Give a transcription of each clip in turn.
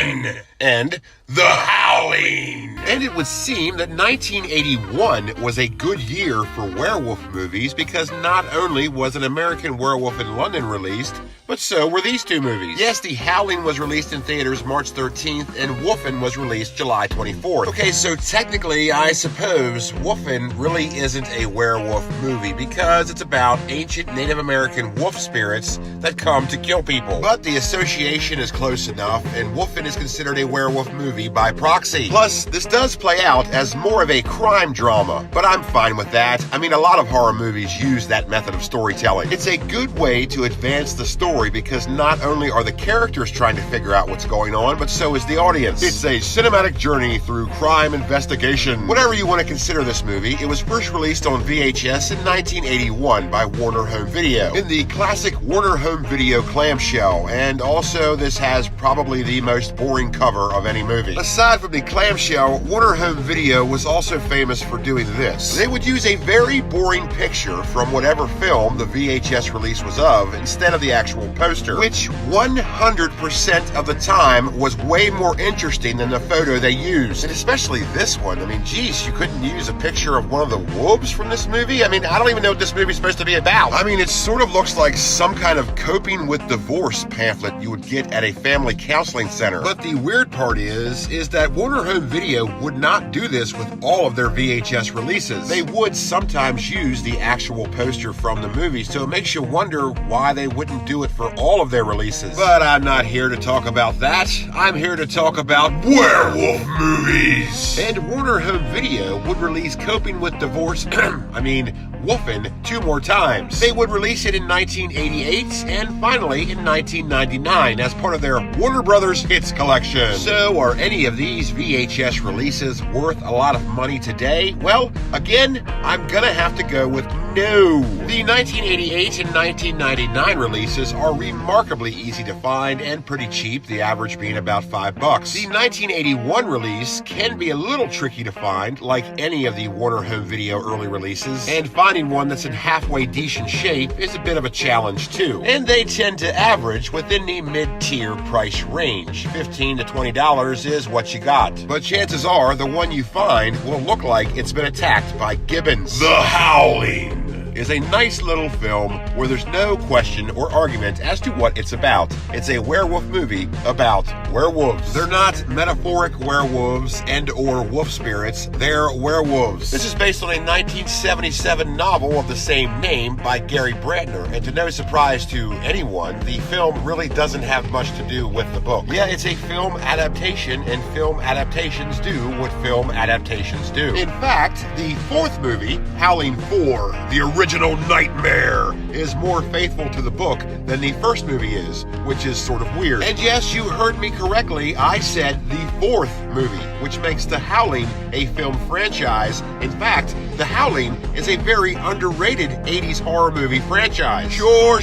Wolfen and The Howling. And it would seem that 1981 was a good year for werewolf movies because not only was An American Werewolf in London released, but so were these two movies. Yes, The Howling was released in theaters March 13th and Wolfen was released July 24th. Okay, so technically, I suppose Wolfen really isn't a werewolf movie because it's about ancient Native American wolf spirits that come to kill people. But the association is close enough, and Wolfen is considered a werewolf movie by proxy. Plus, this does play out as more of a crime drama, but I'm fine with that. I mean, a lot of horror movies use that method of storytelling. It's a good way to advance the story because not only are the characters trying to figure out what's going on, but so is the audience. It's a cinematic journey through crime investigation. Whatever you want to consider this movie, it was first released on VHS in 1981 by Warner Home Video in the classic Warner Home Video clamshell, and also this has probably the most boring cover of any movie. Aside from the clamshell, Warner Home Video was also famous for doing this. They would use a very boring picture from whatever film the VHS release was of instead of the actual poster, which 100% of the time was way more interesting than the photo they used. And especially this one. I mean, geez, you couldn't use a picture of one of the wolves from this movie? I mean, I don't even know what this movie's supposed to be about. I mean, it sort of looks like some kind of coping with divorce pamphlet you would get at a family counseling center. But the weird part is that Warner Home Video would not do this with all of their VHS releases. They would sometimes use the actual poster from the movie, so it makes you wonder why they wouldn't do it for all of their releases. But I'm not here to talk about that. I'm here to talk about werewolf movies. And Warner Home Video would release Coping with Divorce, Wolfen, 2 more times. They would release it in 1988 and finally in 1999 as part of their Warner Brothers Hits collection. So are any of these VHS releases worth a lot of money today? Well, again, I'm gonna have to go with no. The 1988 and 1999 releases are remarkably easy to find and pretty cheap, the average being about $5. The 1981 release can be a little tricky to find, like any of the Warner Home Video early releases, and finding one that's in halfway decent shape is a bit of a challenge too. And they tend to average within the mid-tier price range. $15 to $20 is what you got. But chances are the one you find will look like it's been attacked by gibbons. The Howling is a nice little film where there's no question or argument as to what it's about. It's a werewolf movie about werewolves. They're not metaphoric werewolves and or wolf spirits, they're werewolves. This is based on a 1977 novel of the same name by Gary Brantner, and to no surprise to anyone, the film really doesn't have much to do with the book. Yeah, it's a film adaptation, and film adaptations do what film adaptations do. In fact, the 4th movie, Howling 4, the original nightmare, is more faithful to the book than the first movie is, which is sort of weird. And yes, you heard me correctly, I said the 4th movie, which makes The Howling a film franchise. In fact, The Howling is a very underrated 80s horror movie franchise. Sure,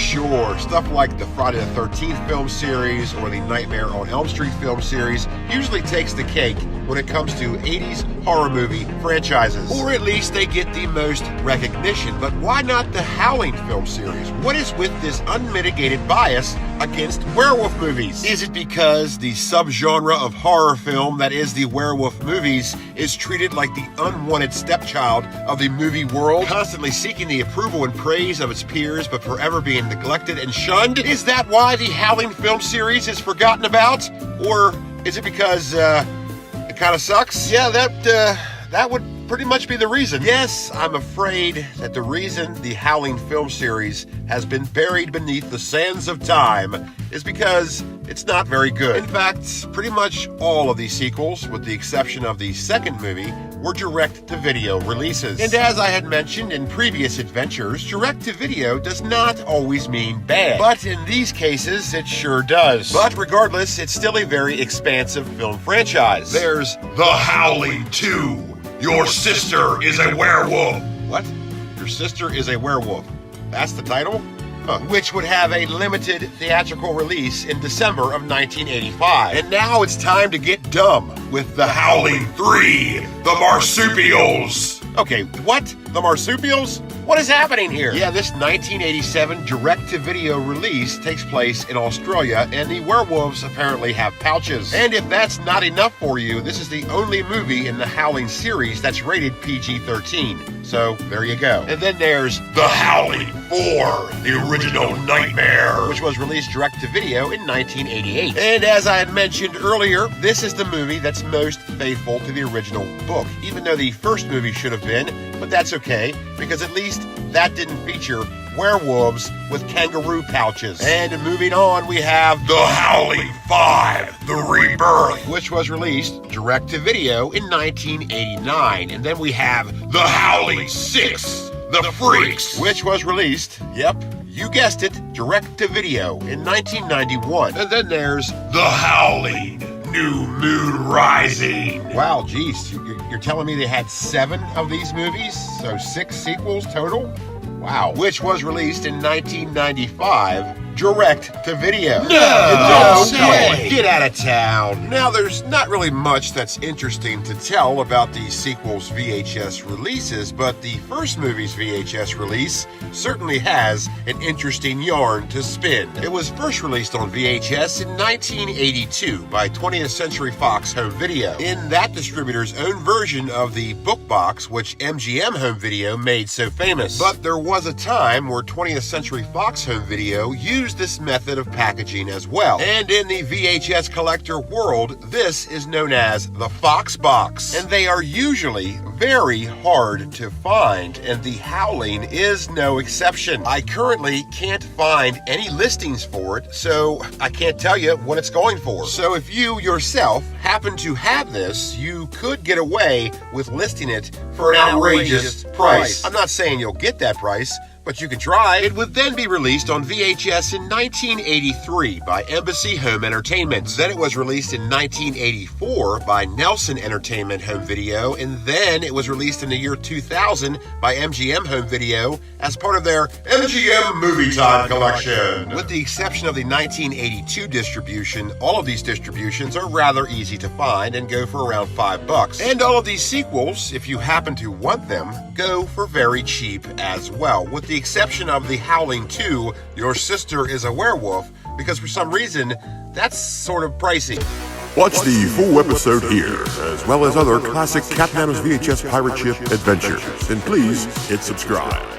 stuff like the Friday the 13th film series or the Nightmare on Elm Street film series usually takes the cake when it comes to 80s horror movie franchises. Or at least they get the most recognition. But why not the Howling film series? What is with this unmitigated bias against werewolf movies? Is it because the subgenre of horror film that is the werewolf movies is treated like the unwanted stepchild of the movie world, constantly seeking the approval and praise of its peers but forever being neglected and shunned? Is that why the Howling film series is forgotten about? Or is it because it kind of sucks? Yeah, that would pretty much be the reason. Yes, I'm afraid that the reason the Howling film series has been buried beneath the sands of time is because it's not very good. In fact, pretty much all of these sequels, with the exception of the 2nd movie, were direct-to-video releases. And as I had mentioned in previous adventures, direct-to-video does not always mean bad. But in these cases, it sure does. But regardless, it's still a very expansive film franchise. There's The Howling 2. Your sister is a werewolf. What? Your sister is a werewolf. That's the title? Huh. Which would have a limited theatrical release in December of 1985. And now it's time to get dumb with The Howling 3, The Marsupials. Okay, what? The Marsupials? What is happening here? Yeah, this 1987 direct-to-video release takes place in Australia, and the werewolves apparently have pouches. And if that's not enough for you, this is the only movie in the Howling series that's rated PG-13. So, there you go. And then there's The Howling 4, the original nightmare, which was released direct-to-video in 1988. And as I had mentioned earlier, this is the movie that's most faithful to the original book, even though the first movie should have been, but that's okay, because at least that didn't feature werewolves with kangaroo pouches. And moving on, we have The Howling 5, The Rebirth, which was released direct-to-video in 1989. And then we have The Howling 6, The Freaks, which was released, yep, you guessed it, direct-to-video in 1991. And then there's The Howling New Moon Rising. Wow, geez, you're telling me they had 7 of these movies? So 6 sequels total? Wow. Which was released in 1995, direct to video. No way! Get out of town. Now, there's not really much that's interesting to tell about the sequel's VHS releases, but the first movie's VHS release certainly has an interesting yarn to spin. It was first released on VHS in 1982 by 20th Century Fox Home Video, in that distributor's own version of the book box, which MGM Home Video made so famous. But there was a time where 20th Century Fox Home Video used this method of packaging as well. And in the VHS collector world, this is known as the Fox box. And they are usually very hard to find, and the Howling is no exception. I currently can't find any listings for it, so I can't tell you what it's going for. So if you yourself happen to have this, you could get away with listing it for an outrageous price. I'm not saying you'll get that price, but you can try. It would then be released on VHS in 1983 by Embassy Home Entertainment. Then it was released in 1984 by Nelson Entertainment Home Video, and then it was released in the year 2000 by MGM Home Video as part of their MGM Movie Time collection. With the exception of the 1982 distribution, all of these distributions are rather easy to find and go for around $5. And all of these sequels, if you happen to want them, go for very cheap as well, with the exception of The Howling 2, Your Sister is a Werewolf, because for some reason, that's sort of pricey. Watch the full episode here, as well as other classic Cat Nanos VHS pirate ship adventures, and please hit subscribe.